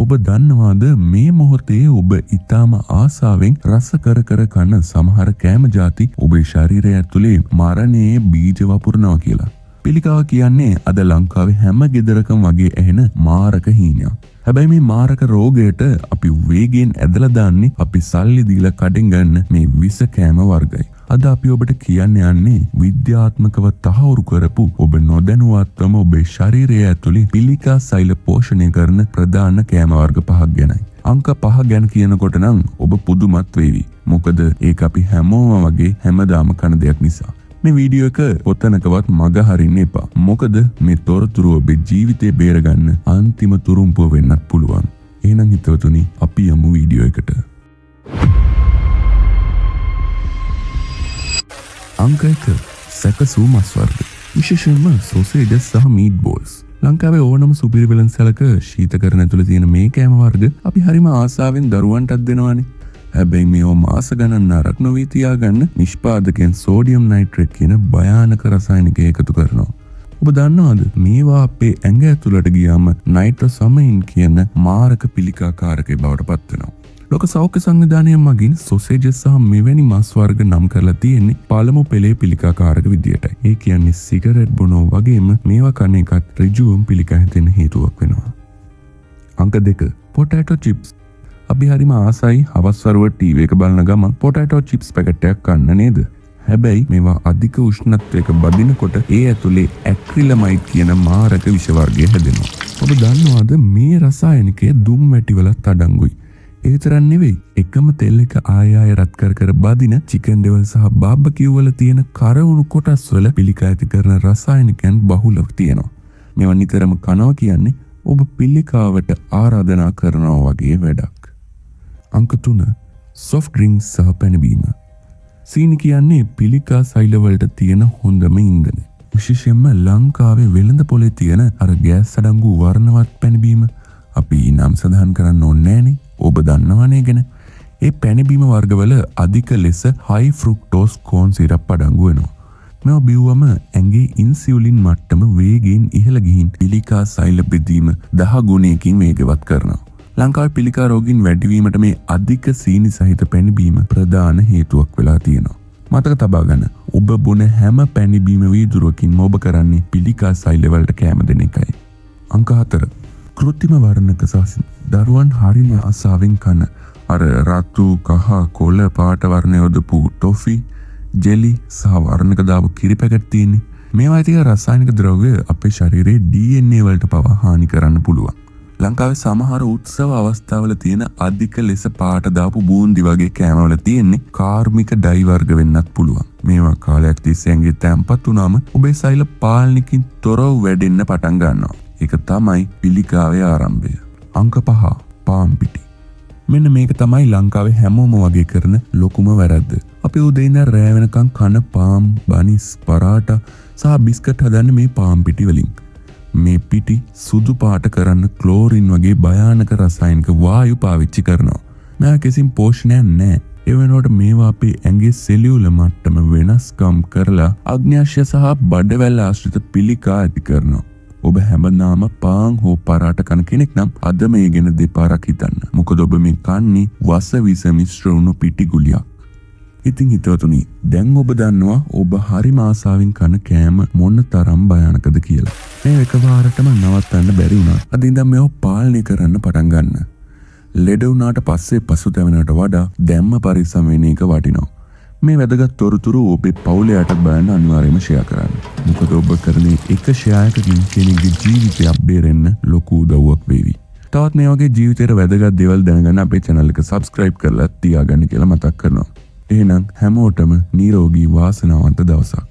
ඔබ දන්නවාද මේ මොහොතේ ඔබ ඊටාම ආසාවෙන් රස කර කර කන සමහර කෑම ಜಾති ඔබේ ශරීරය ඇතුලේ මරණයේ බීජ වපුරනවා කියලා. පිළිකාව කියන්නේ අද ලංකාවේ හැම ගෙදරකම වගේ ඇහෙන මාරක හීනයක්. හැබැයි මේ මාරක රෝගයට අපි වේගයෙන් ඇදලා දාන්නේ අපි සල්ලි දීලා කඩෙන් ගන්න මේ විස කෑම වර්ගයි. අද අපි ඔබට කියන්න යන්නේ විද්‍යාත්මකව තහවුරු කරපු ඔබ නොදැනුවත්වම ඔබේ ශරීරය ඇතුලේ පිළිකා සෛල පෝෂණය කරන ප්‍රධාන කෑම වර්ග 5ක් ගැනයි. අංක 5 ගැන කියනකොට නම් ඔබ පුදුමත් වෙවි. මොකද ඒක අපි හැමෝම වගේ හැමදාම කන දෙයක් නිසා. මේ වීඩියෝ එක ඔතනකවත් මග හරින්න එපා. මොකද මේ තොරතුරු ඔබේ ජීවිතේ බේරගන්න අන්තිම තුරුම්පුව වෙන්නත් පුළුවන්. එහෙනම් හිතවතුනි අපි යමු වීඩියෝ එකට. අංක 1 සැකසූ මස් වර්ග. විශේෂයෙන්ම සොසේජස් සහ මීට් බෝල්ස්. ලංකාවේ ඕනම සුපිරි වෙළඳසැලක ශීතකරණ ඇතුළේ තියෙන මේ කෑම වර්ග අපි හරිම ආසාවෙන් දරුවන්ටත් දෙනවානේ. හැබැයි මේව මාස ගණන් නරක නොවී තියාගන්න නිෂ්පාදකයන් සෝඩියම් නයිට්‍රේට් කියන භයානක රසායනික එකතු කරනවා. ඔබ දන්නවද මේවා අපේ ඇඟ ඇතුළට ගියාම නයිට්‍රොසමයින් කියන මාරක පිළිකාකාරකේ බවට පත් වෙනවා. ලෝක සෞඛ්‍ය සංවිධානය මගින් සොසේජස් සහ මෙවැනි මස් වර්ග නම් කරලා තියෙන්නේ පළමු පෙළේ පිළිකාකාරක විදියටයි. ඒ කියන්නේ සිගරට් බොනෝ වගේම මේවා කන එකත් ඍජුවම පිළිකා හැදෙන්න හේතුවක් වෙනවා. අංක 2 පොටැටෝ චිප්ස්. අපි හරිම ආසයි හවස් වරුව ටීවී එක බලන ගමන් පොටැටෝ චිප්ස් පැකට් එකක් කන්න නේද? හැබැයි මේවා අධික උෂ්ණත්වයක බදිනකොට ඒ ඇතුලේ ඇක්‍රිලමයිඩ් කියන මාරක විෂ වර්ගය හැදෙනවා. ඔබ දන්නවද මේ රසායනිකය දුම් වැටි වලත් අඩංගුයි. ඒ තරම් නෙවෙයි එකම තෙල් එක ආය රත් කර කර බදින චිකන් ඩෙවල් සහ බාබකියු වල තියෙන කරවුණු කොටස් වල පිළිකා ඇති කරන රසායනිකයන් බහුලව තියෙනවා. මේවා නිතරම කනවා කියන්නේ ඔබ පිළිකාවට ආරාධනා කරනවා වගේ වැඩක්. අංක 3 soft drinks සහ පැනබීම. සීනි කියන්නේ පිළිකා සෛල වලට තියෙන හොඳම ඉන්ධන. විශේෂයෙන්ම ලංකාවේ වෙළඳ පොලේ තියෙන අර ගෑස් අඩංගු වර්ණවත් පැනබීම අපි නම් සඳහන් කරන්න ඕනේ නෑනේ. ඔබ දන්නවනේ ගැන. ඒ පැණබීම වර්ගවල අධික ලෙස හයි ෆ්‍රුක්ටෝස් කෝන් සිරප් අඩංගු වෙනවා. මේවා බිව්වම ඇඟේ ඉන්සියුලින් මට්ටම වේගයෙන් ඉහළ ගිහින් පිළිකා සෛල බෙදීම 10 ගුණයකින් වේගවත් කරනවා. ලංකාවේ පිළිකා රෝගීන් වැඩිවීමට මේ අධික සීනි සහිත පැණබීම ප්‍රධාන හේතුවක් වෙලා තියෙනවා. මතක තබා ගන්න. ඔබ බොන හැම පැණබීම වීදුරුවකින්ම ඔබ කරන්නේ පිළිකා සෛල වලට කැම දෙන එකයි. අංක 4 කෘත්‍රිම වර්ණක සහ දරුවන් හරිම ආසාවෙන් කන අර රතු කහ කොළ පාට වර්ණ යොදපු ටොෆි ජෙලි සහ වර්ණක දාපු කිරි පැකට් තියෙන්නේ. මේවා තියෙන රසායනික ද්‍රව්‍ය අපේ ශරීරයේ DNA වලට පවා හානි කරන්න පුළුවන්. ලංකාවේ සමහර උත්සව අවස්ථාවල තියෙන අධික ලෙස පාට දාපු බූන්දි වගේ කෑමවල තියෙන්නේ කාර්මික ඩයි වර්ග වෙන්නත් පුළුවන්. මේවා කාලයක් තිස්සේ ඇඟේ තැම්පත් වුණාම ඔබේ සෛල පාලනකින් තොරව වැඩෙන්න පටන් ගන්නවා. ඒක තමයි පිළිකාවේ ආරම්භය. අංක 5 පාම් පිටි. මෙන්න මේක තමයි ලංකාවේ හැමෝම වගේ කරන ලොකුම වැරද්ද. අපි උදේ ඉඳන් රෑ වෙනකන් කන පාම්, බනිස්, පරාටා සහ බිස්කට් හදන්නේ මේ පාම් පිටි වලින්. මේ පිටි සුදු පාට කරන්න ක්ලෝරින් වගේ භයානක රසායනික වායු පාවිච්චි කරනවා. මේවා කිසිම පෝෂණයක් නැහැ. ඒ වෙනුවට මේවා අපේ ඇඟේ සෙලියුලර් මට්ටම වෙනස්කම් කරලා අග්න්‍යාශය සහ බඩවැල් ආශ්‍රිත පිළිකා ඇති කරනවා. ඔබ හැමදාම පාන් හෝ පරාට කන කෙනෙක් නම් අද මේ ගැන දෙපාරක් හිතන්න. මොකද ඔබ මේ කන්නේ වස විස මිශ්‍ර වුණු පිටි ගුලියක්. ඉතින් හිතවතුනි, දැන් ඔබ දන්නවා ඔබ හරිම ආසාවෙන් කන කෑම මොන තරම් භයානකද කියලා. මේ එකපාරටම නවත්තන්න බැරි වුණා. අද ඉඳන් මේව පාලනය කරන්න පටන් ගන්න. ලෙඩ වුණාට පස්සේ පසුතැවෙනට වඩා දැම්ම පරිස්සම් වෙන එක වටිනවා. මේ වැදගත් තොරතුරු ඔබේ පවුලේ අයට බලන්න අනිවාර්යයෙන්ම ෂෙයා කරන්න. මොකද ඔබ කරන එක ෂෙයා එකකින් කෙනෙකුගේ ජීවිතය බේරෙන්න ලොකු උදව්වක් වේවි. තවත් මේ වගේ ජීවිතේට වැදගත් දේවල් දැනගන්න අපේ channel එක subscribe කරලා තියාගන්න කියලා මතක් කරනවා. එහෙනම් හැමෝටම නිරෝගී වාසනාවන්ත දවසක්.